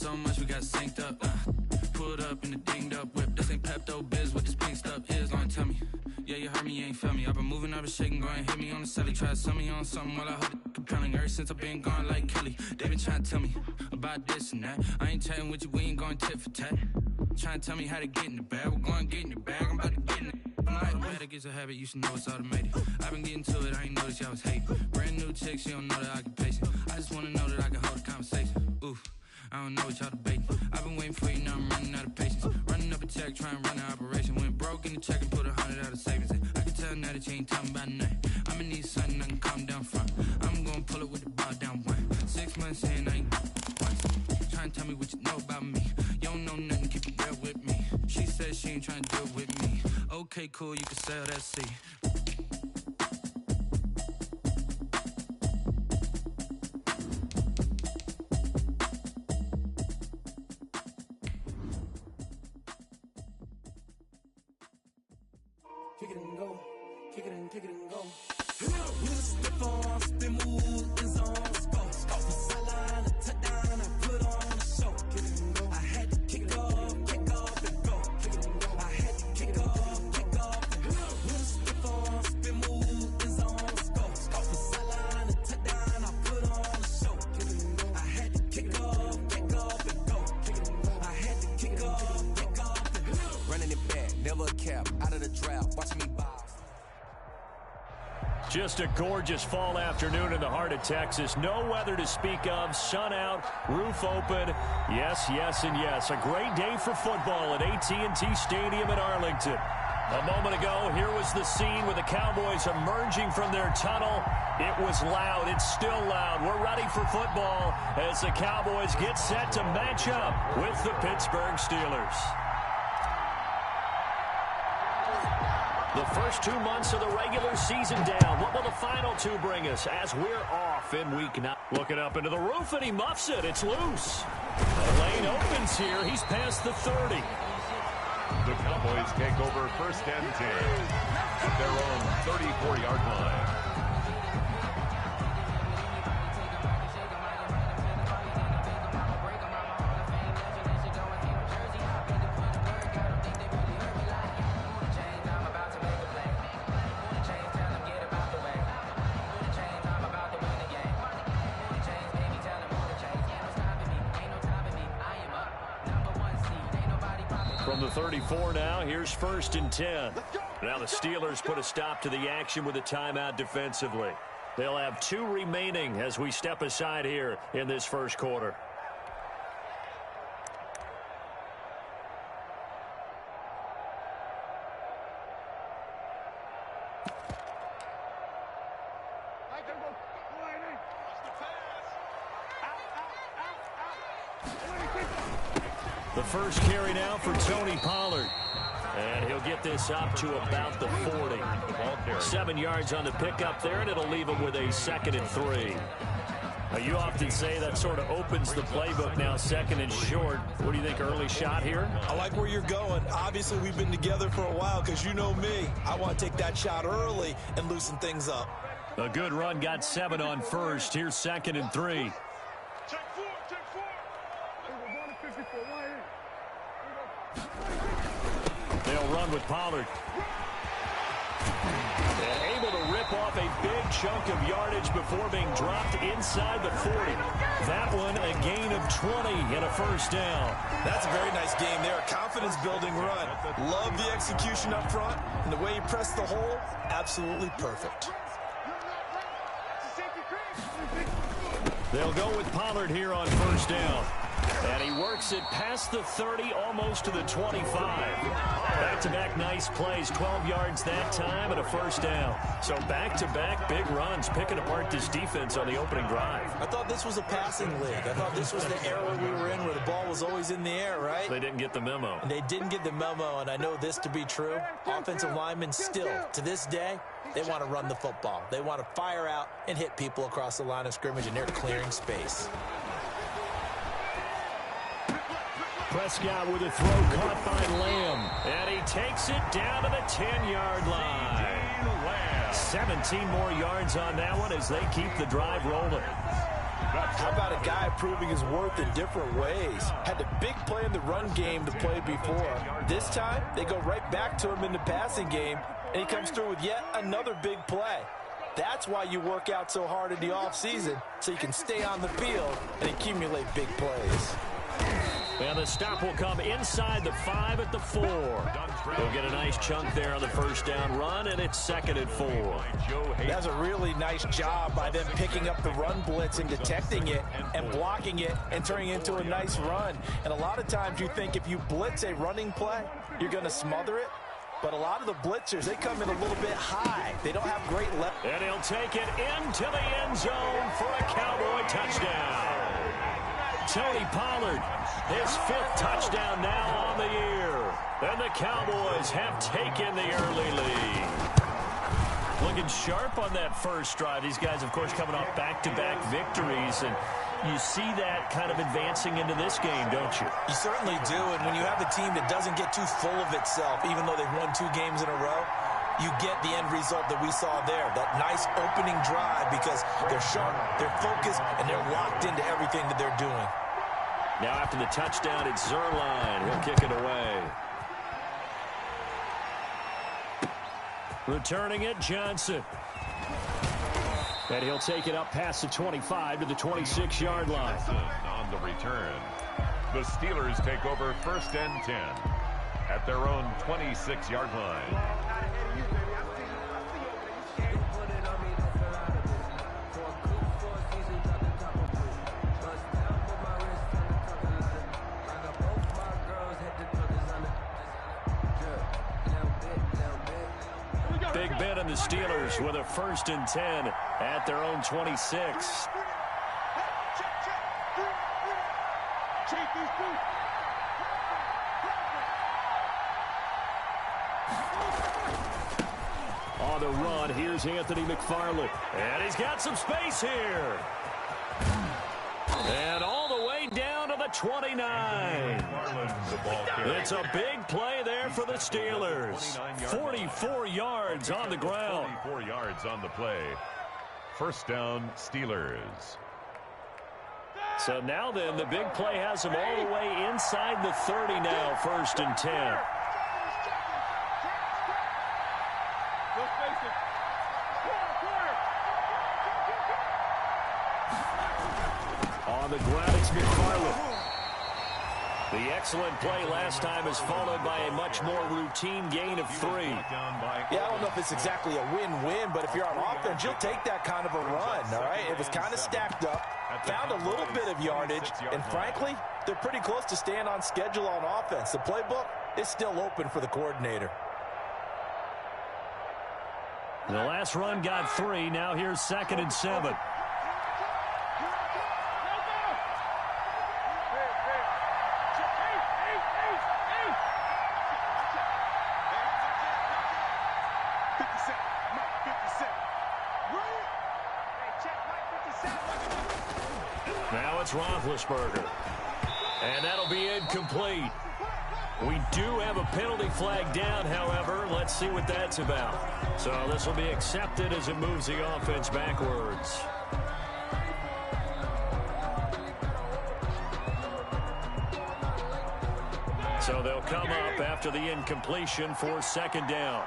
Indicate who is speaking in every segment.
Speaker 1: so much we got synced up. Pulled up in the dinged up whip. This ain't Pepto-Biz, what this pink stuff is. Don't tell me. Yeah, you heard me, you ain't felt me. I've been moving, I've been shaking, go and hit me on the celly. Try to sell me on something while I hold it compelling. Ever since I've been gone like Kelly, they been trying to tell me about this and that. I ain't chatting with you, we ain't going tit for tat. Trying to tell me how to get in the bag. We're going to get in the bag, I'm about to get in it. I'm like, better get a habit, you should know it's automated. I've been getting to it, I ain't noticed y'all was hating. Brand new chick, she don't know that I can pace it. I just wanna know that I can hold a conversation. Oof, I don't know what y'all debating. I've been waiting for you, now I'm running out of patience. Running up a check, trying to run an operation. Went broke in the check and put 100 out of savings in. I can tell now that you ain't talking about nothing. I'ma need something I can calm down front. I'm gonna pull it with the ball down one. 6 months in, I ain't once. Trying to tell me what you know about me. You don't know nothing, keep it real with me. She said she ain't trying to deal with me. Okay, cool, you can sell that seed.
Speaker 2: Kick it and go, kick it and go. With a stiff arm, spin move, in zone, go. From sideline to touchdown, I put on a show. Kick it and go. I had to kick off and go. Kick it and go. I had to kick off and go. With a stiff arm, spin move, in zone, go. From sideline to touchdown, I put on a show. Kick it and go. I had to kick off and go. Kick it and go. I had to kick off and go. Running it back, never a cap, out of the draft, watch me box.
Speaker 3: Just a gorgeous fall afternoon in the heart of Texas. No weather to speak of. Sun out, roof open. Yes, yes, and yes. A great day for football at AT&T Stadium in Arlington. A moment ago, here was the scene with the Cowboys emerging from their tunnel. It was loud. It's still loud. We're ready for football as the Cowboys get set to match up with the Pittsburgh Steelers. The first 2 months of the regular season down. What will the final two bring us as we're off in week 9? Looking up into the roof, and he muffs it. It's loose. The lane opens here. He's past the 30.
Speaker 4: The Cowboys take over 1st and 10 at their own 34-yard line.
Speaker 3: From the 34 now, here's 1st and 10. Now the Steelers put a stop to the action with a timeout defensively. They'll have 2 remaining as we step aside here in this first quarter. The first carry now for Tony Pollard. And he'll get this up to about the 40. 7 yards on the pickup there, and it'll leave him with a 2nd and 3. Now, you often say that sort of opens the playbook now, 2nd and short. What do you think, early shot here?
Speaker 5: I like where you're going. Obviously, we've been together for a while because you know me. I want to take that shot early and loosen things up.
Speaker 3: A good run, got 7 on first. Here's 2nd and 3. They'll run with Pollard. And able to rip off a big chunk of yardage before being dropped inside the 40. That one a gain of 20 and a 1st down.
Speaker 5: That's a very nice game there. Confidence-building run. Love the execution up front. And the way he pressed the hole, absolutely perfect.
Speaker 3: They'll go with Pollard here on 1st down. And he works it past the 30, almost to the 25. Back-to-back nice plays, 12 yards that time and a 1st down. So back-to-back big runs, picking apart this defense on the opening drive.
Speaker 5: I thought this was a passing league. I thought this was the era we were in where the ball was always in the air, right?
Speaker 3: They didn't get the memo.
Speaker 5: And they didn't get the memo, and I know this to be true. Offensive linemen still, to this day, they want to run the football. They want to fire out and hit people across the line of scrimmage, and they're clearing space.
Speaker 3: Prescott with a throw caught by Lamb. And he takes it down to the 10-yard line. 17 more yards on that one as they keep the drive rolling.
Speaker 5: How about a guy proving his worth in different ways? Had a big play in the run game to play before. This time, they go right back to him in the passing game, and he comes through with yet another big play. That's why you work out so hard in the offseason, so you can stay on the field and accumulate big plays.
Speaker 3: And the stop will come inside the 5 at the 4. He'll get a nice chunk there on the first down run, and it's 2nd and 4.
Speaker 5: That's a really nice job by them picking up the run blitz and detecting it and blocking it and turning it into a nice run. And a lot of times you think if you blitz a running play, you're going to smother it. But a lot of the blitzers, they come in a little bit high. They don't have great left.
Speaker 3: And he'll take it into the end zone for a Cowboy touchdown. Tony Pollard, his 5th touchdown now on the year. And the Cowboys have taken the early lead. Looking sharp on that first drive. These guys, of course, coming off back-to-back victories. And you see that kind of advancing into this game, don't you?
Speaker 5: You certainly do. And when you have a team that doesn't get too full of itself, even though they've won 2 games in a row, you get the end result that we saw there. That nice opening drive because they're sharp, they're focused, and they're locked into everything that they're doing.
Speaker 3: Now after the touchdown, it's Zerline. He'll kick it away. Returning it, Johnson. And he'll take it up past the 25 to the 26-yard line.
Speaker 4: On the return, the Steelers take over 1st and 10 at their own 26-yard line.
Speaker 3: Big Ben and the Steelers with a 1st and 10 at their own 26. On the run, here's Anthony McFarland. And he's got some space here. And all the way down to the 29. It's a big play there for the Steelers. 44 yards on the ground.
Speaker 4: 44 yards on the play. 1st down, Steelers.
Speaker 3: So now then, the big play has them all the way inside the 30 now, 1st and 10. On the ground, it's McFarland. The excellent play last time is followed by a much more routine gain of 3.
Speaker 5: Yeah, I don't know if it's exactly a win-win, but if you're on offense, you'll take that kind of a run, all right? It was kind of stacked up, found a little bit of yardage, and frankly, they're pretty close to staying on schedule on offense. The playbook is still open for the coordinator.
Speaker 3: The last run got 3. Now here's 2nd and 7. Now it's Roethlisberger. And that'll be incomplete. We do have a penalty flag down, however. Let's see what that's about. So this will be accepted as it moves the offense backwards. So they'll come up after the incompletion for 2nd down.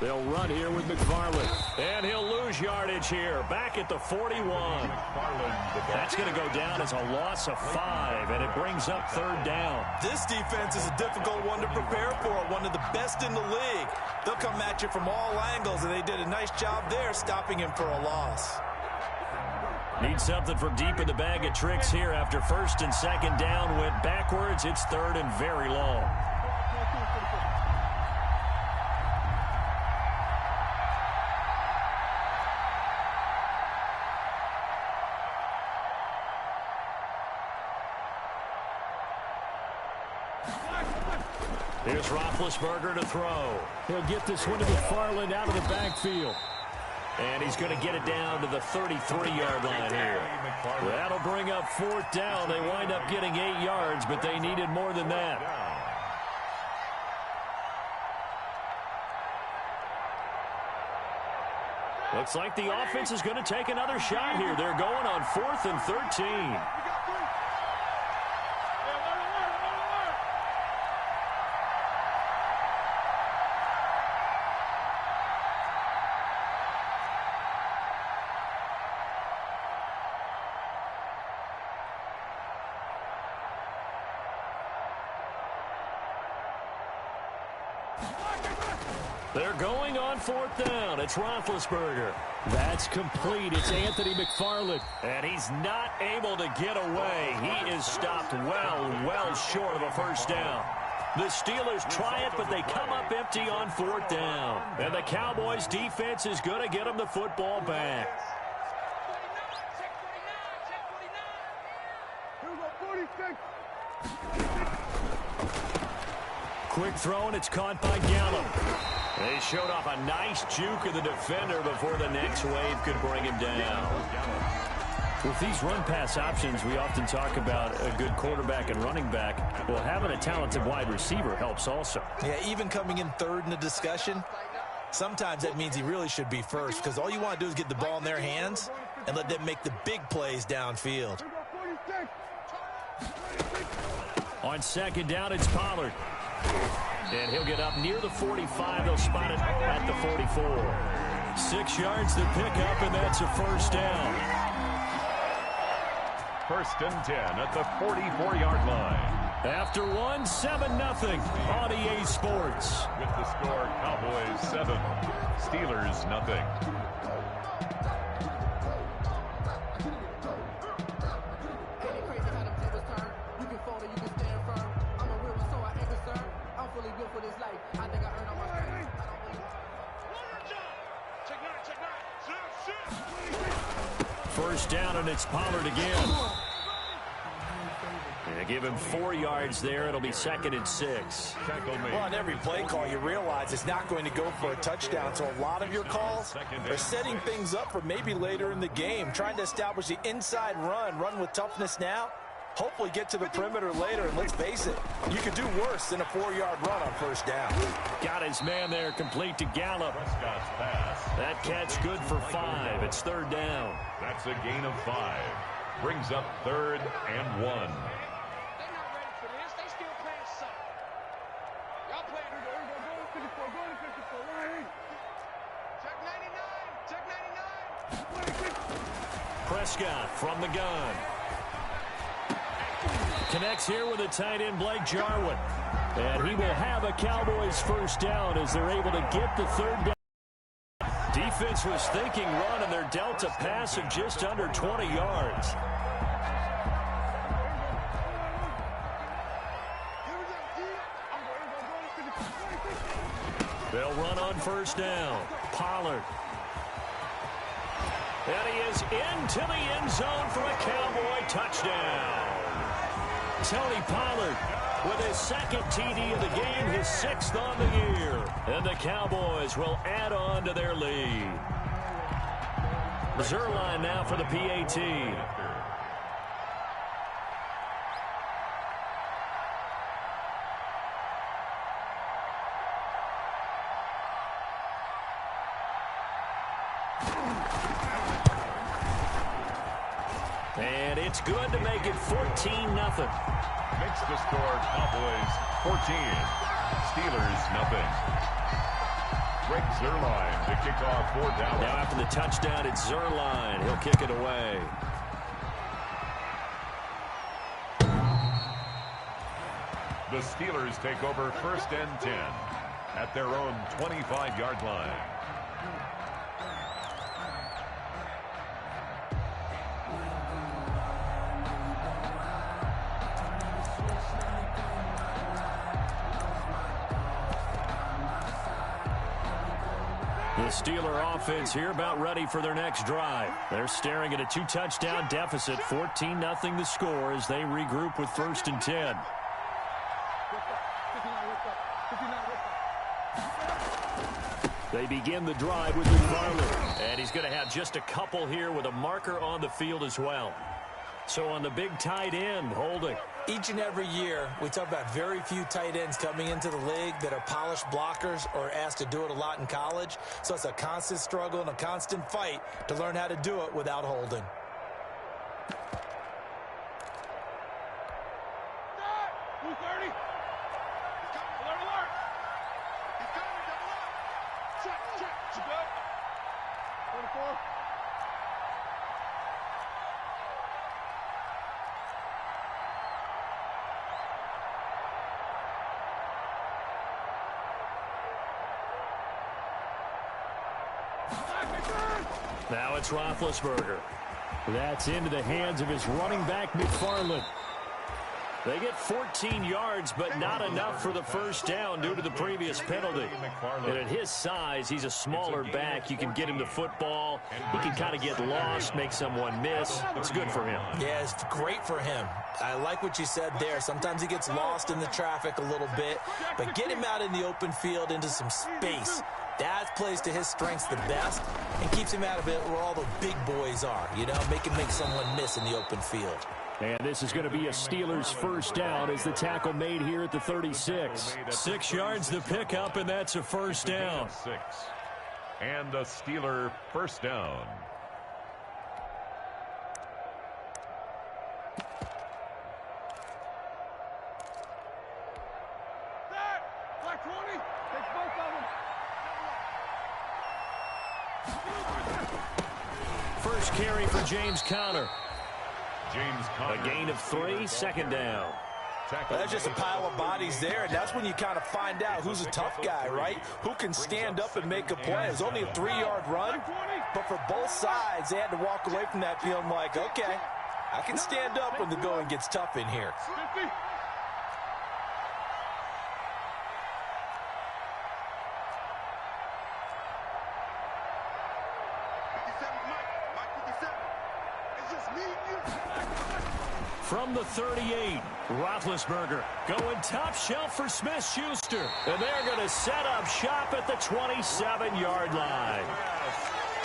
Speaker 3: They'll run here with McFarland. And he'll lose yardage here. Back at the 41. That's going to go down as a loss of 5, and it brings up 3rd down.
Speaker 5: This defense is a difficult one to prepare for, one of the best in the league. They'll come at you from all angles, and they did a nice job there stopping him for a loss.
Speaker 3: Need something from deep in the bag of tricks here after 1st and 2nd down went backwards. It's 3rd and very long. Here's Roethlisberger to throw. He'll get this one to McFarland out of the backfield. And he's going to get it down to the 33-yard line here. That'll bring up 4th down. They wind up getting 8 yards, but they needed more than that. Looks like the offense is going to take another shot here. They're going on 4th and 13. They're going on 4th down. It's Roethlisberger. That's complete. It's Anthony McFarland. And he's not able to get away. He is stopped well short of a first down. The Steelers try it, but they come up empty on 4th down. And the Cowboys defense is going to get them the football back. Quick throw, and it's caught by Gallup. They showed off a nice juke of the defender before the next wave could bring him down. With these run-pass options, we often talk about a good quarterback and running back. Well, having a talented wide receiver helps also.
Speaker 5: Yeah, even coming in 3rd in the discussion, sometimes that means he really should be first, because all you want to do is get the ball in their hands and let them make the big plays downfield.
Speaker 3: On 2nd down, it's Pollard. And he'll get up near the 45. They'll spot it at the 44. 6 yards to pick up, and that's a first down.
Speaker 4: 1st and 10 at the 44-yard line.
Speaker 3: After one, 7-0 on EA Sports.
Speaker 4: With the score, Cowboys 7, Steelers nothing.
Speaker 3: First down, and it's Pollard again. And give him 4 yards there. It'll be 2nd and 6.
Speaker 5: Well, on every play call, you realize it's not going to go for a touchdown. So a lot of your calls are setting things up for maybe later in the game, trying to establish the inside run with toughness now. Hopefully get to the perimeter later, and let's face it, you could do worse than a 4-yard run on first down.
Speaker 3: Got his man there, complete to Gallup. That catch good for 5. It's 3rd down.
Speaker 4: That's a gain of 5. Brings up 3rd and 1.
Speaker 3: Prescott from the gun. Connects here with the tight end, Blake Jarwin. And he will have a Cowboys first down as they're able to get the 3rd down. Defense was thinking run, and they're dealt a pass of just under 20 yards. They'll run on first down. Pollard. And he is into the end zone for a Cowboy touchdown. Tony Pollard with his 2nd TD of the game, his 6th on the year. And the Cowboys will add on to their lead. Zerline now for the PAT. And it's good to make it 14-0.
Speaker 4: Makes the score Cowboys 14, Steelers nothing. Greg Zerline to kick off 4th down.
Speaker 3: Now after the touchdown, it's Zerline. He'll kick it away.
Speaker 4: The Steelers take over 1st and 10 at their own 25-yard line.
Speaker 3: The Steeler offense here about ready for their next drive. They're staring at a 2-touchdown deficit, 14-0 the score as they regroup with 1st and 10. They begin the drive with McFarland. And he's going to have just a couple here with a marker on the field as well. So on the big tight end, holding.
Speaker 5: Each and every year, we talk about very few tight ends coming into the league that are polished blockers or asked to do it a lot in college. So it's a constant struggle and a constant fight to learn how to do it without holding.
Speaker 3: Now it's Roethlisberger. That's into the hands of his running back, McFarland. They get 14 yards, but not enough for the first down due to the previous penalty. And at his size, he's a smaller back. You can get him the football. He can kind of get lost, make someone miss. It's good for him.
Speaker 5: Yeah, it's great for him. I like what you said there. Sometimes he gets lost in the traffic a little bit, but get him out in the open field into some space. That plays to his strengths the best and keeps him out of it where all the big boys are, you know, make someone miss in the open field.
Speaker 3: And this is going to be a Steelers first down as the tackle made here at the 36. 6 yards the pickup, and that's a first down.
Speaker 4: And a Steeler first down.
Speaker 3: First carry for James Conner. A gain of 3, second down.
Speaker 5: Well, that's just a pile of bodies there, and that's when you kind of find out who's a tough guy, right? Who can stand up and make a play. It was only a 3-yard run, but for both sides, they had to walk away from that feeling like, okay, I can stand up when the going gets tough in here.
Speaker 3: From the 38, Roethlisberger going top shelf for Smith-Schuster. And they're going to set up shop at the 27-yard line.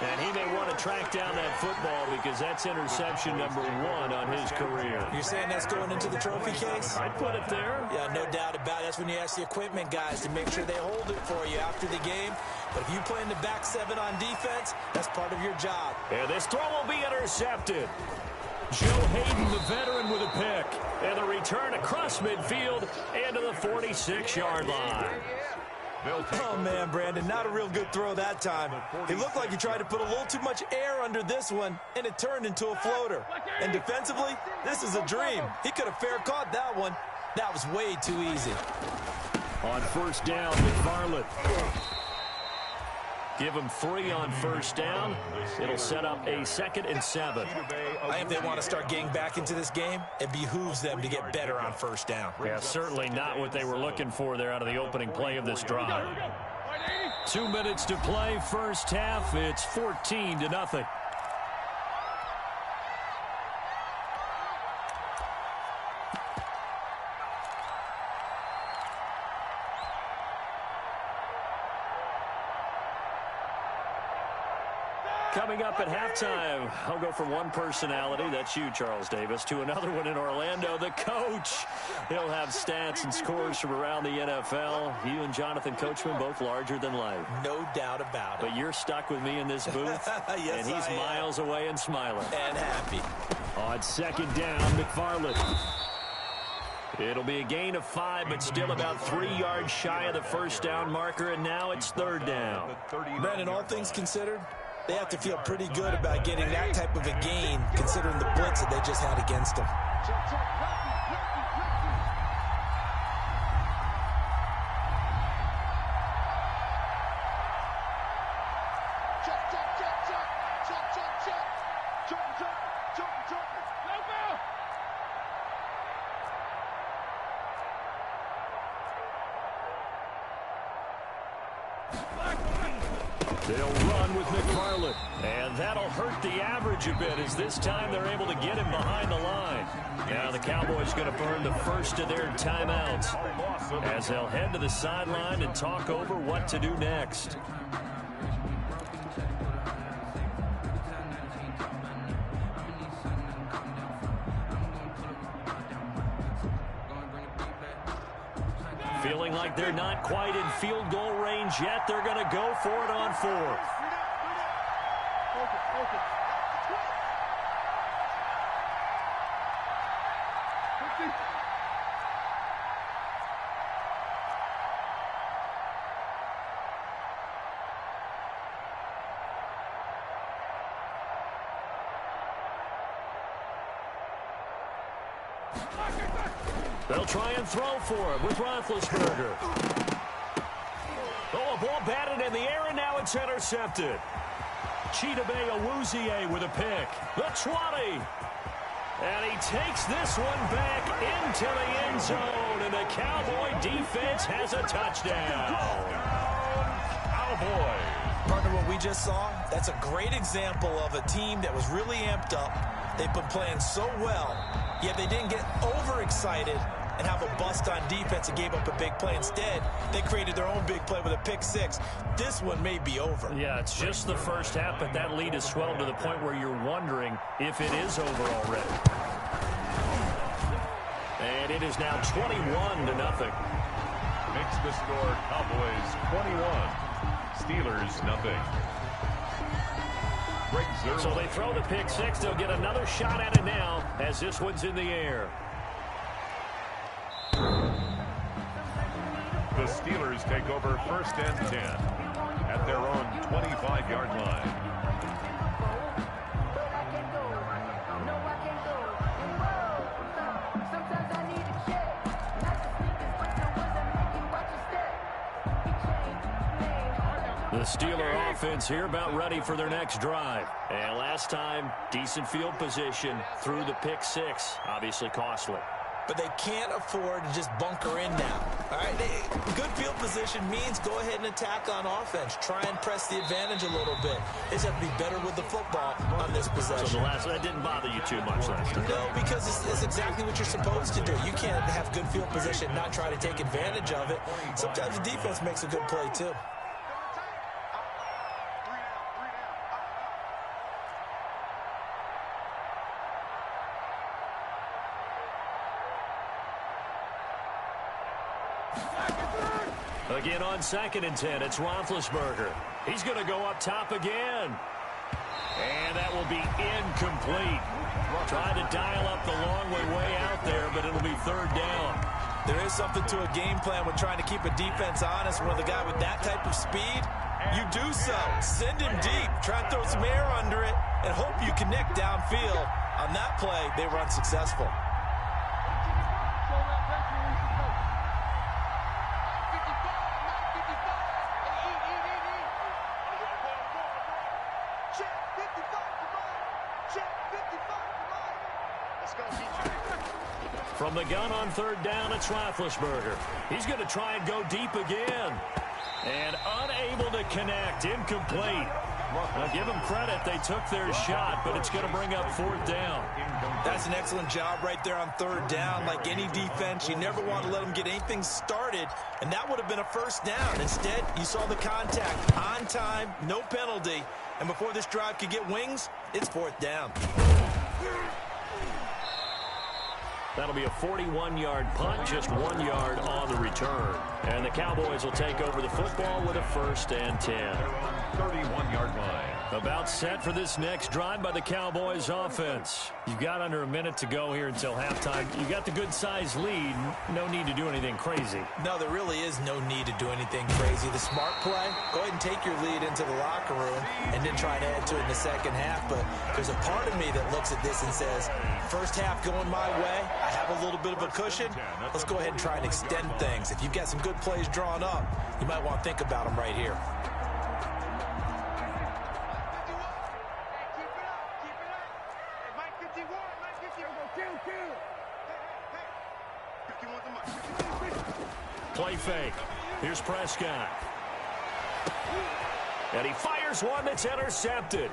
Speaker 3: And he may want to track down that football because that's interception number 1 on his career.
Speaker 5: You're saying that's going into the trophy case?
Speaker 3: I'd put it there.
Speaker 5: Yeah, no doubt about it. That's when you ask the equipment guys to make sure they hold it for you after the game. But if you play in the back 7 on defense, that's part of your job.
Speaker 3: And this throw will be intercepted. Joe Hayden, the veteran, with a pick. And the return across midfield into the 46-yard line.
Speaker 5: Oh, man, Brandon, not a real good throw that time. It looked like he tried to put a little too much air under this one, and it turned into a floater. And defensively, this is a dream. He could have fair caught that one. That was way too easy.
Speaker 3: On first down, McFarland. Give them 3 on first down. It'll set up a 2nd and 7.
Speaker 5: I think they want to start getting back into this game. It behooves them to get better on first down.
Speaker 3: Yeah, certainly not what they were looking for there out of the opening play of this drive. 2 minutes to play, first half. It's 14-0. Coming up at halftime, I'll go from one personality, that's you, Charles Davis, to another one in Orlando, the coach. He'll have stats and scores from around the NFL. You and Jonathan Coachman, both larger than life.
Speaker 5: No doubt about it.
Speaker 3: But you're stuck with me in this booth,
Speaker 5: yes,
Speaker 3: and he's miles away and smiling.
Speaker 5: And happy.
Speaker 3: On second down, McFarland. It'll be a gain of 5, but still about 3 yards shy of the first down marker, and now it's third down.
Speaker 5: Brandon, all things considered, they have to feel pretty good about getting that type of a gain, considering the blitz that they just had against them.
Speaker 3: They'll run with McFarland, and that'll hurt the average a bit as this time they're able to get him behind the line. Now the Cowboys going to burn the first of their timeouts as they'll head to the sideline and talk over what to do next. feeling like they're not quite in field goal range yet. They're going to go for it on fourth. They'll try and throw for it with Roethlisberger. Oh, a ball batted in the air, and now it's intercepted. Chidobe Awuzie with a pick. The 20. And he takes this one back into the end zone, and the Cowboy defense has a touchdown.
Speaker 4: Cowboys.
Speaker 5: Partner, what we just saw, that's a great example of a team that was really amped up. They've been playing so well, yet they didn't get overexcited and have a bust on defense and gave up a big play. Instead, they created their own big play with a pick six. This one may be over.
Speaker 3: Yeah, it's just the first half, but that lead has swelled to the point where you're wondering if it is over already. And it is now 21-0.
Speaker 4: Makes the score Cowboys 21. Steelers nothing.
Speaker 3: So they throw the pick six. They'll get another shot at it now as this one's in the air.
Speaker 4: The Steelers take over first and 10 at their own 25-yard line.
Speaker 3: The Steeler offense here about ready for their next drive. And last time, decent field position through the pick six. Obviously costly.
Speaker 5: But they can't afford to just bunker in now. All right, good field position means go ahead and attack on offense. Try and press the advantage a little bit. They just have to be better with the football on this possession.
Speaker 3: So that didn't bother you too much last time?
Speaker 5: No, because it's exactly what you're supposed to do. You can't have good field position, not try to take advantage of it. Sometimes the defense makes a good play, too.
Speaker 3: Again on 2nd and 10, it's Roethlisberger. He's going to go up top again. And that will be incomplete. Trying to dial up the long way out there, but it'll be 3rd down.
Speaker 5: There is something to a game plan with trying to keep a defense honest. When the guy with that type of speed, you do so. Send him deep. Try and throw some air under it and hope you connect downfield. On that play, they were unsuccessful.
Speaker 3: From the gun on 3rd down, it's Roethlisberger. He's going to try and go deep again. And unable to connect. Incomplete. Well, give them credit. They took their shot, but it's going to bring up 4th down.
Speaker 5: That's an excellent job right there on 3rd down. Like any defense, you never want to let them get anything started, and that would have been a 1st down. Instead, you saw the contact on time, no penalty, and before this drive could get wings, it's 4th down.
Speaker 3: That'll be a 41-yard punt, just 1 yard on the return. And the Cowboys will take over the football with a 1st and 10.
Speaker 4: 31-yard line.
Speaker 3: About set for this next drive by the Cowboys offense. You've got under a minute to go here until halftime. You got the good-sized lead. No need to do anything crazy.
Speaker 5: No, there really is no need to do anything crazy. The smart play, go ahead and take your lead into the locker room and then try to add to it in the second half. But there's a part of me that looks at this and says, first half going my way, I have a little bit of a cushion. Let's go ahead and try and extend things. If you've got some good plays drawn up, you might want to think about them right here.
Speaker 3: Play fake. Here's Prescott. And he fires one that's intercepted.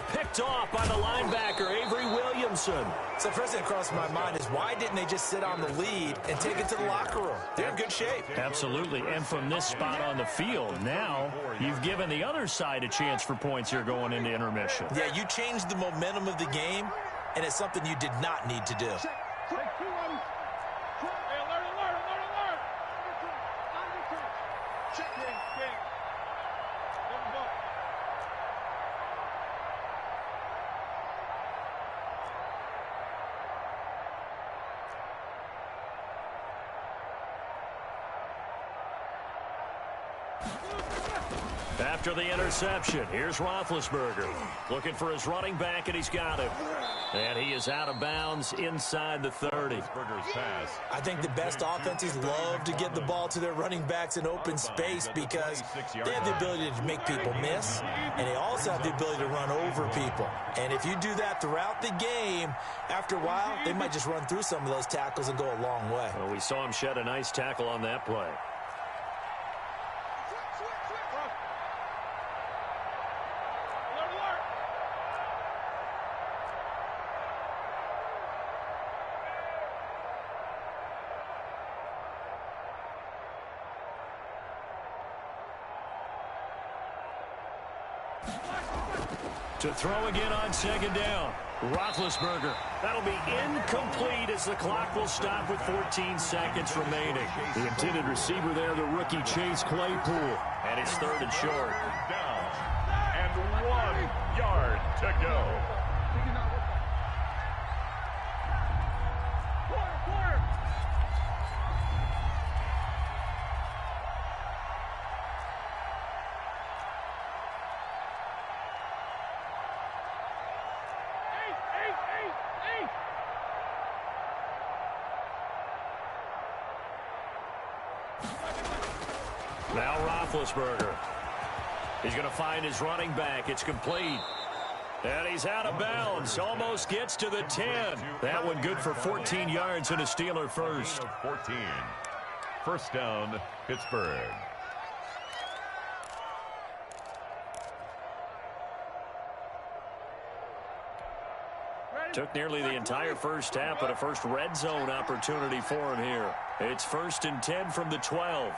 Speaker 3: Picked off by the linebacker, Avery Williamson.
Speaker 5: So first thing that crossed my mind is why didn't they just sit on the lead and take it to the locker room? They're in good shape.
Speaker 3: Absolutely. And from this spot on the field, now you've given the other side a chance for points here going into intermission.
Speaker 5: Yeah, you changed the momentum of the game, and it's something you did not need to do.
Speaker 3: After the interception, here's Roethlisberger looking for his running back, and he's got him. And he is out of bounds inside the 30.
Speaker 5: I think the best offenses love to get the ball to their running backs in open space because they have the ability to make people miss, and they also have the ability to run over people. And if you do that throughout the game, after a while, they might just run through some of those tackles and go a long way.
Speaker 3: Well, we saw him shed a nice tackle on that play. To throw again on second down. Roethlisberger. That'll be incomplete as the clock will stop with 14 seconds remaining. The intended receiver there, the rookie Chase Claypool. And it's third and short.
Speaker 4: Down. And 1 yard to go.
Speaker 3: Now Roethlisberger. He's going to find his running back. It's complete. And he's out of bounds. Almost gets to the 10. That one good for 14 yards and a Steeler first.
Speaker 4: 14. First down, Pittsburgh.
Speaker 3: Took nearly the entire first half, but a first red zone opportunity for him here. It's 1st and 10 from the 12.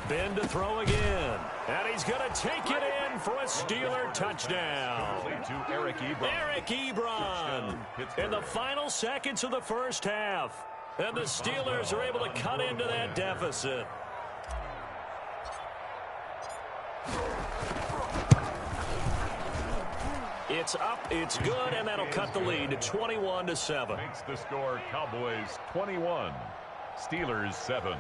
Speaker 3: Ben to throw again. And he's going to take it in for a Steeler touchdown.
Speaker 4: To Eric Ebron.
Speaker 3: Eric Ebron in the final seconds of the first half. And the Steelers are able to cut into that deficit. It's up, it's good, and that'll cut the lead to 21-7.
Speaker 4: Makes the score Cowboys 21, Steelers 7.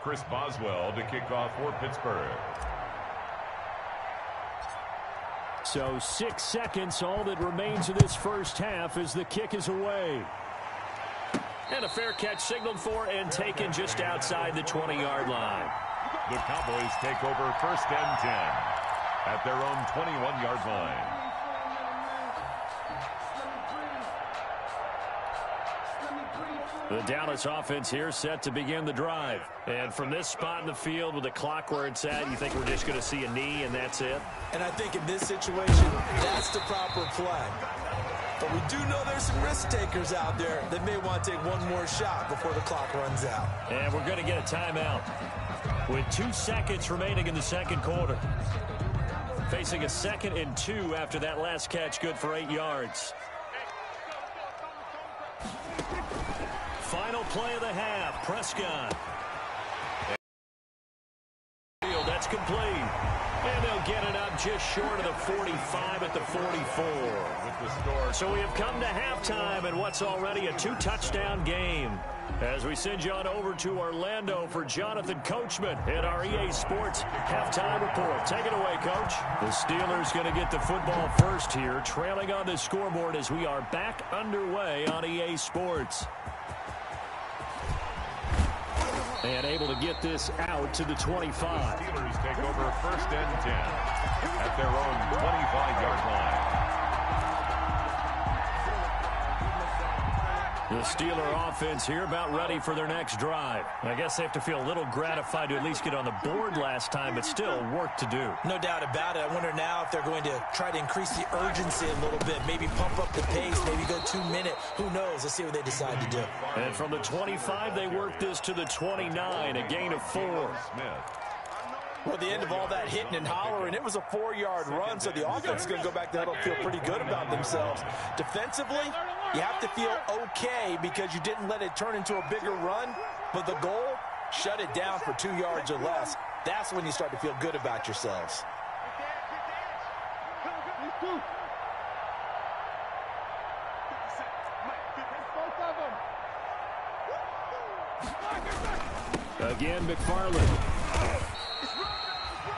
Speaker 4: Chris Boswell to kick off for Pittsburgh.
Speaker 3: So 6 seconds, all that remains of this first half as the kick is away. And a fair catch signaled for and taken just outside the 20-yard line.
Speaker 4: The Cowboys take over 1st and 10 at their own 21-yard line.
Speaker 3: The Dallas offense here set to begin the drive. And from this spot in the field with the clock where it's at, you think we're just going to see a knee and that's it?
Speaker 5: And I think in this situation, that's the proper play. But we do know there's some risk takers out there that may want to take one more shot before the clock runs out.
Speaker 3: And we're going to get a timeout with 2 seconds remaining in the second quarter. Facing a 2nd and 2 after that last catch, good for 8 yards. Final play of the half, Prescott. That's complete. And they'll get it up just short of the 45 at the 44. So we have come to halftime in what's already a 2-touchdown game. As we send you on over to Orlando for Jonathan Coachman in our EA Sports halftime report. Take it away, Coach. The Steelers going to get the football first here, trailing on the scoreboard as we are back underway on EA Sports. And able to get this out to the 25.
Speaker 4: Steelers take over 1st and 10 at their own 25-yard line.
Speaker 3: The Steeler offense here about ready for their next drive. I guess they have to feel a little gratified to at least get on the board last time, but still work to do.
Speaker 5: No doubt about it. I wonder now if they're going to try to increase the urgency a little bit, maybe pump up the pace, maybe go 2 minute. Who knows? Let's see what they decide to do.
Speaker 3: And from the 25, they work this to the 29, a gain of 4.
Speaker 5: Well, at the end of all that hitting and hollering, it was a 4-yard run, so the offense is going to go back to huddle and feel pretty good about themselves. Defensively, you have to feel okay because you didn't let it turn into a bigger run, but the goal, shut it down for 2 yards or less. That's when you start to feel good about yourselves.
Speaker 3: Again, McFarland.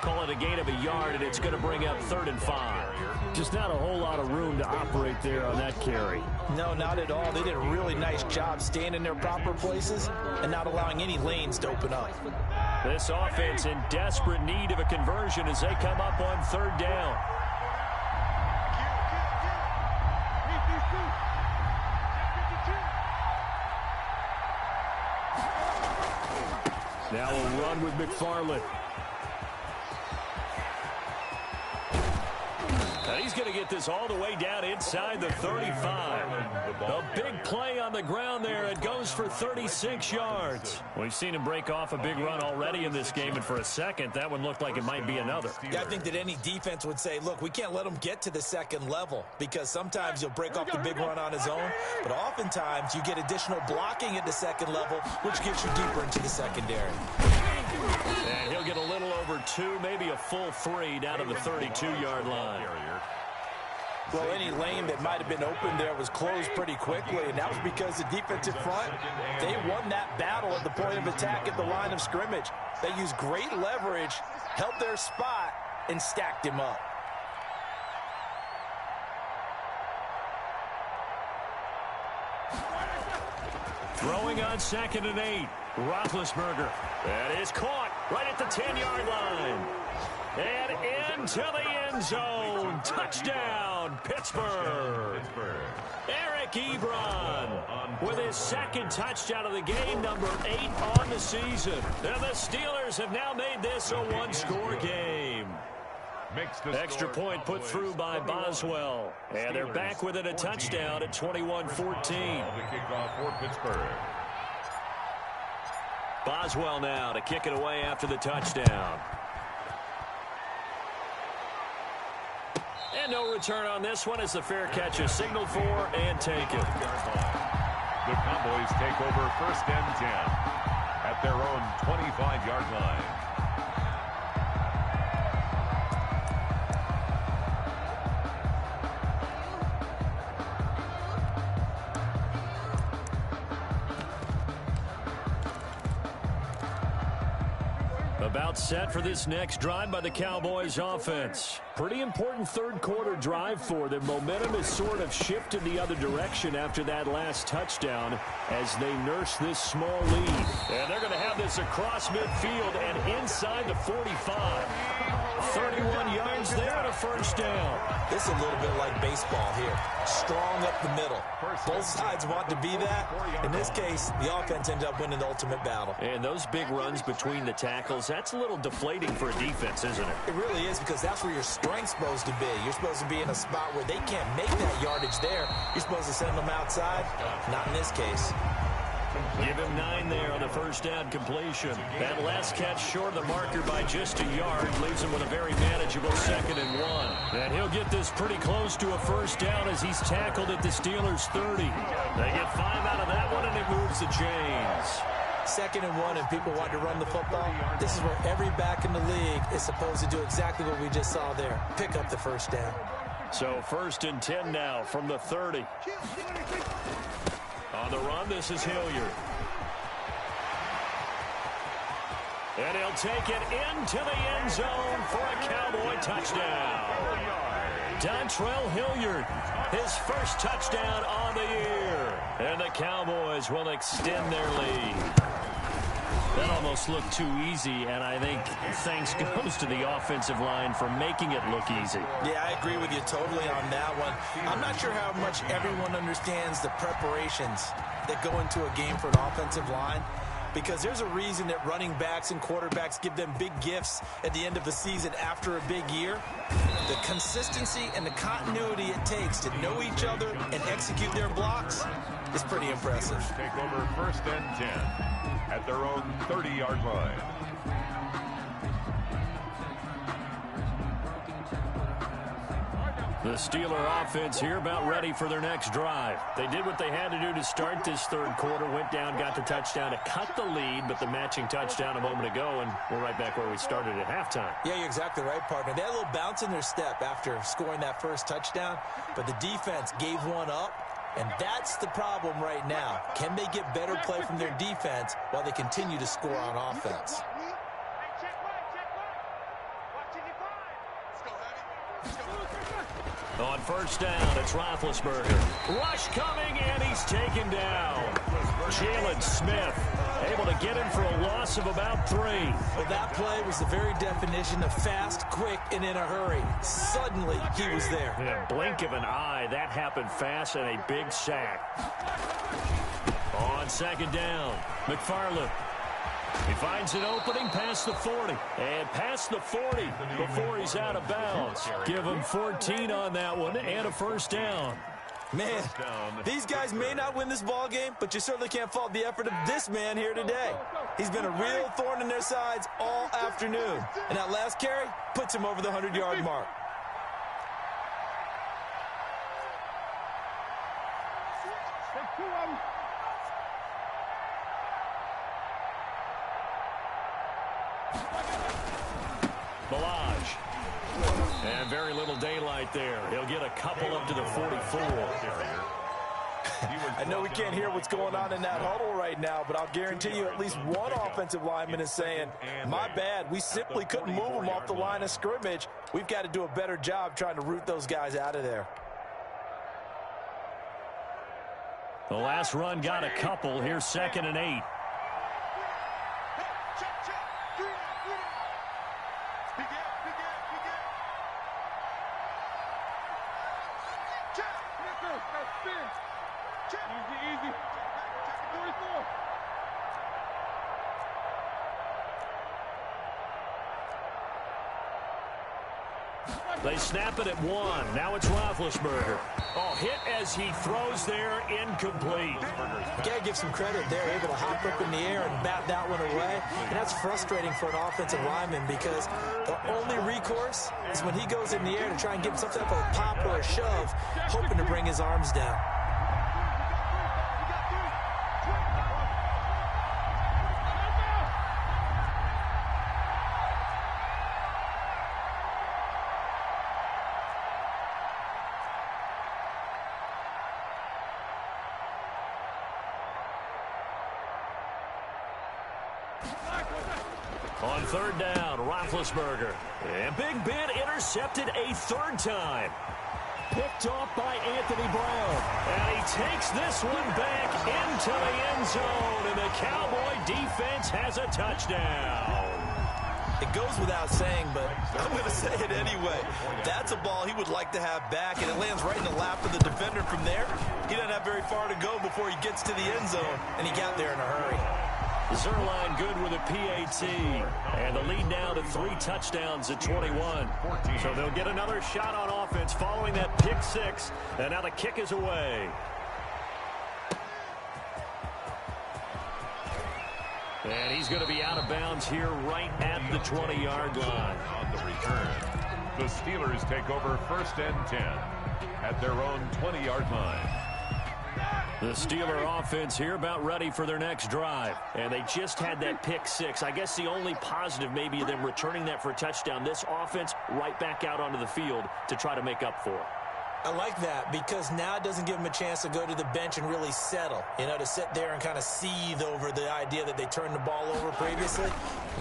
Speaker 3: Call it a gain of a yard, and it's going to bring up 3rd and 5. Just not a whole lot of room to operate there on that carry.
Speaker 5: No, not at all. They did a really nice job staying in their proper places and not allowing any lanes to open up.
Speaker 3: This offense in desperate need of a conversion as they come up on 3rd down. Now a run with McFarland. And he's going to get this all the way down inside the 35. A big play on the ground there. It goes for 36 yards. We've seen him break off a big run already in this game, and for a second, that one looked like it might be another.
Speaker 5: Yeah, I think that any defense would say, look, we can't let him get to the second level because sometimes he'll break off the big run on his own, but oftentimes you get additional blocking at the second level, which gets you deeper into the secondary.
Speaker 3: And he'll get a little over 2, maybe a full 3 down to the 32-yard line.
Speaker 5: Well, any lane that might have been open there was closed pretty quickly, and that was because the defensive front, they won that battle at the point of attack at the line of scrimmage. They used great leverage, held their spot, and stacked him up.
Speaker 3: Throwing on 2nd and 8. Roethlisberger. That is caught right at the 10-yard line. And into the end zone. Touchdown, Pittsburgh. Eric Ebron with his 2nd touchdown of the game, number 8 on the season. And the Steelers have now made this a 1-score game. Extra point put through by Boswell. And they're back within a touchdown at 21-14.
Speaker 4: The kickoff for Pittsburgh.
Speaker 3: Boswell now to kick it away after the touchdown. And no return on this one as the fair catch is signaled for and taken.
Speaker 4: The Cowboys take over 1st and 10 at their own 25-yard line.
Speaker 3: About set for this next drive by the Cowboys offense. Pretty important 3rd quarter drive for them. Momentum has sort of shifted the other direction after that last touchdown as they nurse this small lead. And they're going to have this across midfield and inside the 45. 31 yards there and a 1st down.
Speaker 5: This is a little bit like baseball here. Strong up the middle. Both sides want to be that. In this case, the offense ended up winning the ultimate battle.
Speaker 3: And those big runs between the tackles, that's a little deflating for a defense, isn't it?
Speaker 5: It really is, because that's where your strength's supposed to be. You're supposed to be in a spot where they can't make that yardage there. You're supposed to send them outside. Not in this case.
Speaker 3: Give him 9 there on the 1st down completion. That last catch short of the marker by just a yard leaves him with a very manageable 2nd and 1. And he'll get this pretty close to a 1st down as he's tackled at the Steelers' 30. They get 5 out of that one, and it moves the chains.
Speaker 5: 2nd and 1, and people want to run the football. This is where every back in the league is supposed to do exactly what we just saw there. Pick up the 1st down.
Speaker 3: So 1st and 10 now from the 30. On the run, this is Hilliard. And he'll take it into the end zone for a Cowboy touchdown. Dontrell Hilliard, his 1st touchdown on the year. And the Cowboys will extend their lead. That almost almost looked too easy, and I think thanks goes to the offensive line for making it look easy.
Speaker 5: Yeah, I agree with you totally on that one. I'm not sure how much everyone understands the preparations that go into a game for an offensive line, because there's a reason that running backs and quarterbacks give them big gifts at the end of the season after a big year. The consistency and the continuity it takes to know each other and execute their blocks is pretty impressive.
Speaker 4: Take over 1st and 10 at their own 30-yard line.
Speaker 3: The Steeler offense here about ready for their next drive. They did what they had to do to start this third quarter, went down, got the touchdown to cut the lead, but the matching touchdown a moment ago, and we're right back where we started at halftime.
Speaker 5: Yeah, you're exactly right, partner. They had a little bounce in their step after scoring that first touchdown, but the defense gave one up, and that's the problem right now. Can they get better play from their defense while they continue to score on offense?
Speaker 3: On 1st down, it's Roethlisberger. Rush coming, and he's taken down. Jalen Smith able to get him for a loss of about 3.
Speaker 5: Well, that play was the very definition of fast, quick, and in a hurry. Suddenly, he was there.
Speaker 3: In a blink of an eye, that happened fast, and a big sack. On 2nd down, McFarland. He finds an opening past the 40. And past the 40 before he's out of bounds. Give him 14 on that one and a 1st down.
Speaker 5: Man, these guys may not win this ball game, but you certainly can't fault the effort of this man here today. He's been a real thorn in their sides all afternoon. And that last carry puts him over the 100-yard mark.
Speaker 3: Balaj. And very little daylight there. He'll get a couple up to the 44.
Speaker 5: I know we can't hear what's going on in that huddle right now, but I'll guarantee you at least one offensive lineman is saying, my bad, we simply couldn't move them off the line of scrimmage. We've got to do a better job trying to root those guys out of there.
Speaker 3: The last run got a couple. Here's 2nd and 8. They snap it at 1. Now it's Roethlisberger. Oh, hit as he throws there, incomplete.
Speaker 5: You got to give some credit. They're able to hop up in the air and bat that one away. And that's frustrating for an offensive lineman because the only recourse is when he goes in the air to try and get some type of pop or a shove, hoping to bring his arms down.
Speaker 3: On 3rd down, Roethlisberger. And Big Ben intercepted a 3rd time. Picked off by Anthony Brown. And he takes this one back into the end zone. And the Cowboy defense has a touchdown.
Speaker 5: It goes without saying, but I'm going to say it anyway. That's a ball he would like to have back, and it lands right in the lap of the defender from there. He doesn't have very far to go before he gets to the end zone, and he got there in a hurry.
Speaker 3: Zerline good with a PAT. And the lead now to 3 touchdowns at 21. So they'll get another shot on offense following that pick 6. And now the kick is away. And he's going to be out of bounds here right at the 20-yard line.
Speaker 4: On the return, the Steelers take over 1st and 10 at their own 20-yard line.
Speaker 3: The Steeler offense here about ready for their next drive. And they just had that pick 6. I guess the only positive maybe them returning that for a touchdown. This offense right back out onto the field to try to make up for it.
Speaker 5: I like that because now it doesn't give them a chance to go to the bench and really settle, to sit there and kind of seethe over the idea that they turned the ball over previously.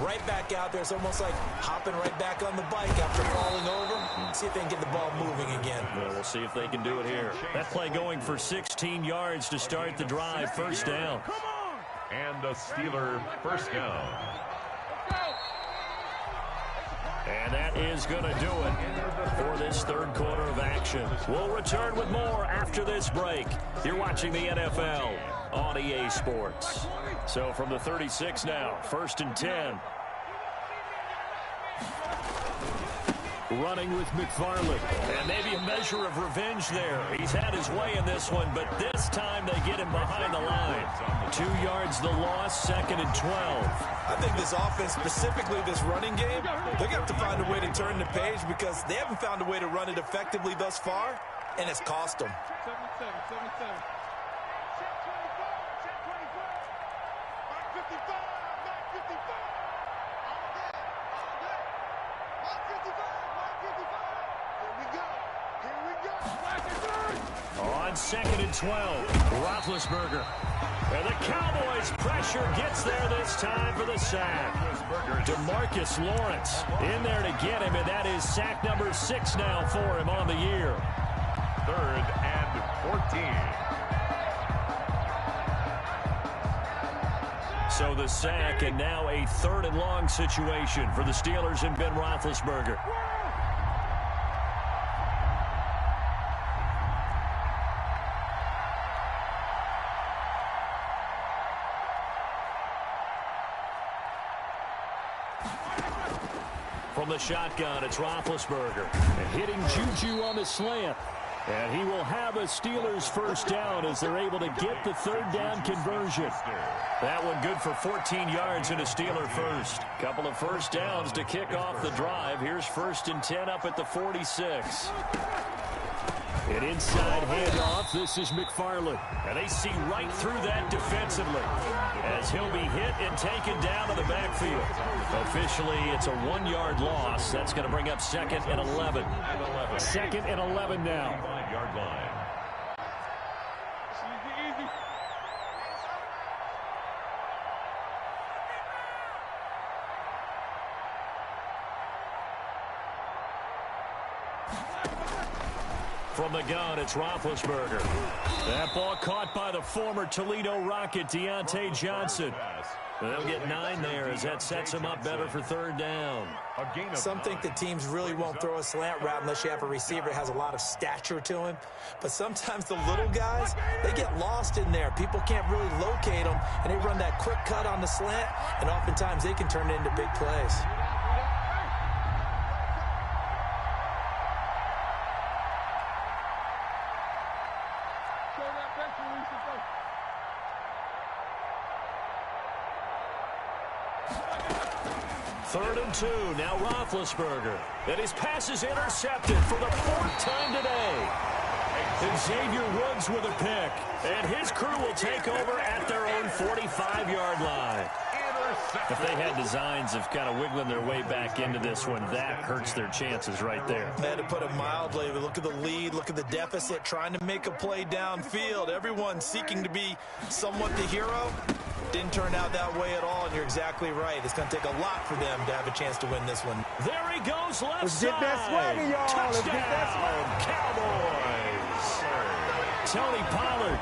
Speaker 5: Right back out there, it's almost like hopping right back on the bike after falling over. See if they can get the ball moving again.
Speaker 3: Well, we'll see if they can do it here. That play going for 16 yards to start the drive. 1st down.
Speaker 4: And a Steeler first down.
Speaker 3: And that is going to do it for this third quarter of action. We'll return with more after this break. You're watching the NFL on EA Sports. So from the 36 now, 1st and 10. Running with McFarland. And maybe a measure of revenge there. He's had his way in this one, but this time they get him behind the line. 2 yards the loss, 2nd and 12.
Speaker 5: I think this offense, specifically this running game, they're going to have to find a way to turn the page because they haven't found a way to run it effectively thus far, and it's cost them.
Speaker 3: On 2nd and 12, Roethlisberger. And the Cowboys' pressure gets there this time for the sack. DeMarcus Lawrence in there to get him, and that is sack number 6 now for him on the year.
Speaker 4: 3rd and 14.
Speaker 3: So the sack, and now a 3rd and long situation for the Steelers and Ben Roethlisberger. From the shotgun, it's Roethlisberger. And hitting Juju on the slant. And he will have a Steelers first down as they're able to get the 3rd down conversion. That one good for 14 yards and a Steeler first. Couple of first downs to kick off the drive. Here's 1st and 10 up at the 46. An inside handoff. This is McFarland. And they see right through that defensively as he'll be hit and taken down to the backfield. Officially, it's a 1-yard loss. That's going to bring up 2nd and 11. 2nd and 11 now.
Speaker 4: 5-yard line.
Speaker 3: From the gun, it's Roethlisberger. That ball caught by the former Toledo Rocket, Deontay Johnson. They'll get 9 there as that sets him up better for 3rd down.
Speaker 5: Some think that teams really won't throw a slant route unless you have a receiver that has a lot of stature to him. But sometimes the little guys, they get lost in there. People can't really locate them, and they run that quick cut on the slant, and oftentimes they can turn it into big plays.
Speaker 3: Third and 2, now Roethlisberger. And his pass is intercepted for the 4th time today. And Xavier Woods with a pick. And his crew will take over at their own 45-yard line. If they had designs of kind of wiggling their way back into this one, that hurts their chances right there.
Speaker 5: They had to put it mildly. Look at the lead, look at the deficit, trying to make a play downfield. Everyone seeking to be somewhat the hero. Didn't turn out that way at all, and you're exactly right. It's going to take a lot for them to have a chance to win this one.
Speaker 3: There he goes, left
Speaker 6: Let's
Speaker 3: side.
Speaker 6: get that swagger, y'all.
Speaker 3: Touchdown,
Speaker 6: Let's get that
Speaker 3: Cowboys. Tony Pollard,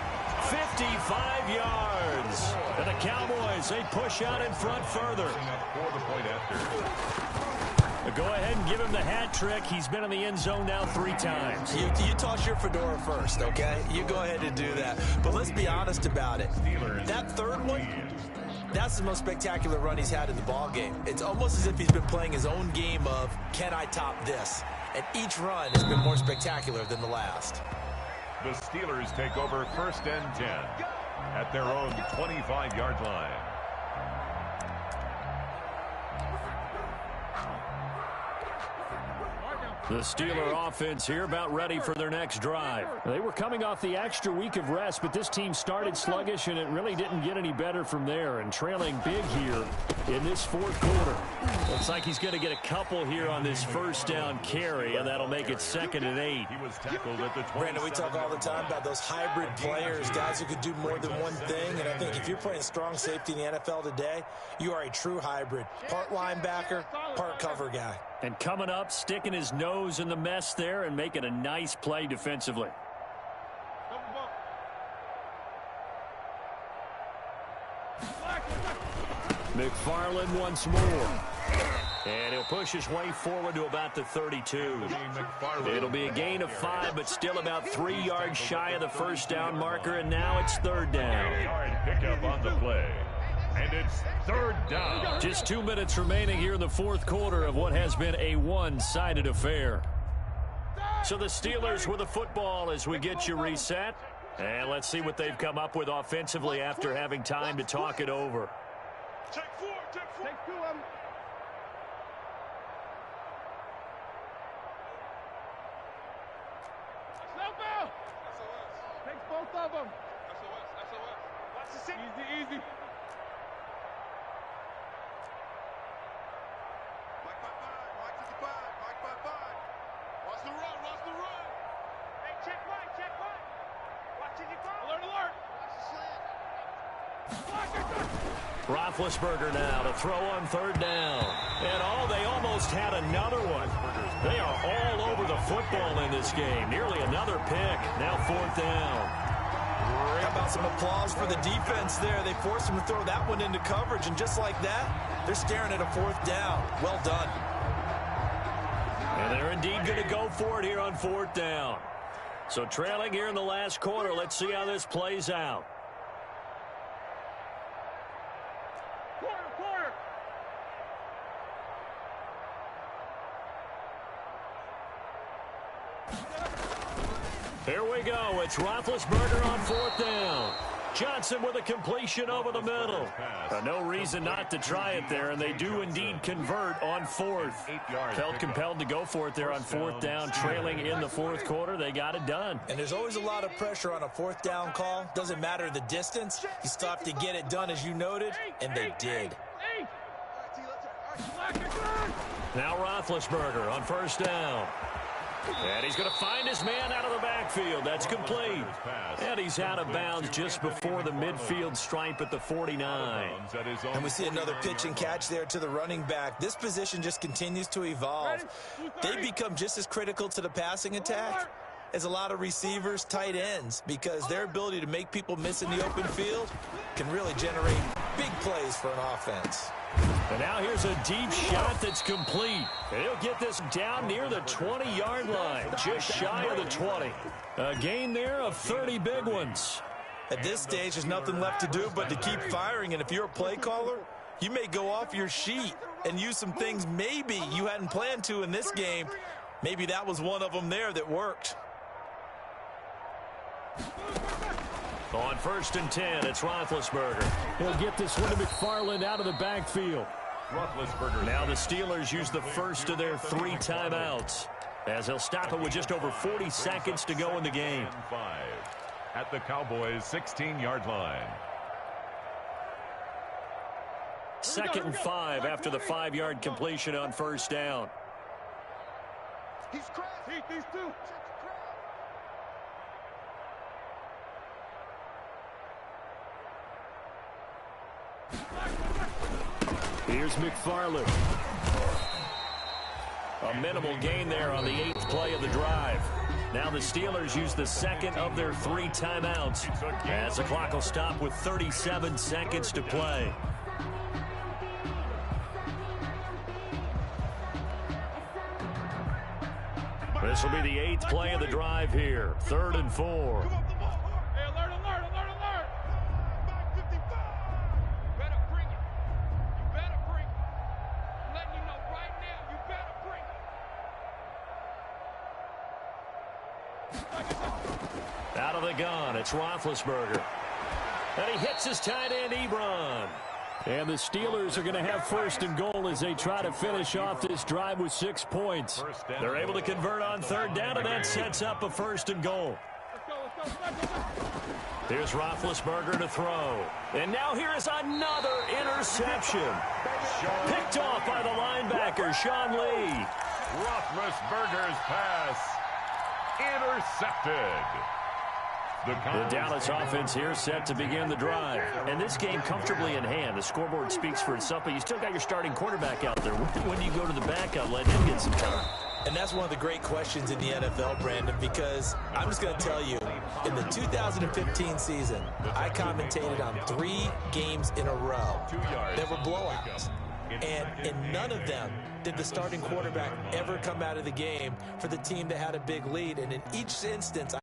Speaker 3: 55 yards. And the Cowboys, they push out in front further.
Speaker 4: For the point after.
Speaker 3: Go ahead and give him the hat trick. He's been in the end zone now 3 times.
Speaker 5: You toss your fedora first, okay? You go ahead and do that. But let's be honest about it. That 3rd one, that's the most spectacular run he's had in the ball game. It's almost as if he's been playing his own game of, can I top this? And each run has been more spectacular than the last.
Speaker 4: The Steelers take over 1st and 10 at their own 25-yard line.
Speaker 3: The Steeler offense here about ready for their next drive. They were coming off the extra week of rest, but this team started sluggish, and it really didn't get any better from there. And trailing big here in this 4th quarter. Looks like he's going to get a couple here on this 1st down carry, and that'll make it 2nd and 8.
Speaker 4: He was tackled at the 27.
Speaker 5: Brandon, we talk all the time about those hybrid players, guys who could do more than one thing. And I think if you're playing strong safety in the NFL today, you are a true hybrid. Part linebacker, part cover guy.
Speaker 3: And coming up, sticking his nose in the mess there and making a nice play defensively. McFarland once more. And he'll push his way forward to about the 32. It'll be a gain of 5, but still about 3 yards shy of the first down marker, and now it's third down.
Speaker 4: Pickup on the play. And it's third down.
Speaker 3: Just 2 minutes remaining here in the fourth quarter of what has been a one-sided affair. So the Steelers with the football as we get you reset. And let's see what they've come up with offensively after having time to talk it over.
Speaker 6: Check 4, check 4. Take 2 of them. Snowball. SOS. Take both of them. SOS, SOS. Watch the six. Easy, easy. Mike by 5, Mike 55, Mike by 5. Watch the run, watch the run. Hey, check right, check right. Watch it, you go. Alert, alert. Watch the slant.
Speaker 3: Roethlisberger now to throw on third down. And they almost had another one. They are all over the football in this game. Nearly another pick. Now fourth down.
Speaker 5: How about some applause for the defense there? They forced him to throw that one into coverage, and just like that, they're staring at a fourth down. Well done.
Speaker 3: And they're indeed going to go for it here on fourth down. So trailing here in the last quarter, let's see how this plays out. Here we go. It's Roethlisberger on fourth down. Johnson with a completion over the middle. No reason not to try it there, and they do indeed convert on fourth. Felt compelled to go for it there on fourth down, trailing in the fourth quarter. They got it done.
Speaker 5: And there's always a lot of pressure on a fourth down call. Doesn't matter the distance. You stop to get it done, as you noted, and they did.
Speaker 3: Now Roethlisberger on first down. And he's going to find his man out of the backfield. That's complete. And he's out of bounds just before the midfield stripe at the 49.
Speaker 5: And we see another pitch and catch there to the running back. This position just continues to evolve. They become just as critical to the passing attack as a lot of receivers, tight ends, because their ability to make people miss in the open field can really generate big plays for an offense.
Speaker 3: And now here's a deep shot that's complete. He'll get this down near the 20-yard line, just shy of the 20. A gain there of 30 big ones.
Speaker 5: At this stage, there's nothing left to do but to keep firing. And if you're a play caller, you may go off your sheet and use some things maybe you hadn't planned to in this game. Maybe that was one of them there that worked.
Speaker 3: On first and 10, it's Roethlisberger. He'll get this one to McFarland out of the backfield.
Speaker 4: Roethlisberger.
Speaker 3: Now the Steelers use the first of their 3 timeouts, as they'll stop it with just over 40 seconds to go in the game.
Speaker 4: 5 at the Cowboys' 16-yard line.
Speaker 3: 2nd and 5 after the 5-yard completion on first down.
Speaker 6: He's crazy. These two.
Speaker 3: Here's McFarland. A minimal gain there on the 8th play of the drive. Now the Steelers use the second of their 3 timeouts, as the clock will stop with 37 seconds to play. This will be the 8th play of the drive here. 3rd and 4. Out of the gun, it's Roethlisberger. And he hits his tight end, Ebron. And the Steelers are going to have first and goal as they try to finish off this drive with 6 points. They're able to convert on third down, and that sets up a first and goal. Here's Roethlisberger to throw. And now here is another interception. Picked off by the linebacker, Sean Lee.
Speaker 4: Roethlisberger's pass intercepted.
Speaker 3: The Dallas offense here set to begin the drive. And this game comfortably in hand. The scoreboard speaks for itself, but you still got your starting quarterback out there. When do you go to the backup, let him get some time?
Speaker 5: And that's one of the great questions in the NFL, Brandon, because I'm just going to tell you, In the 2015 season, I commentated on 3 games in a row that were blowouts. And in none of them did the starting quarterback ever come out of the game for the team that had a big lead. And in each instance,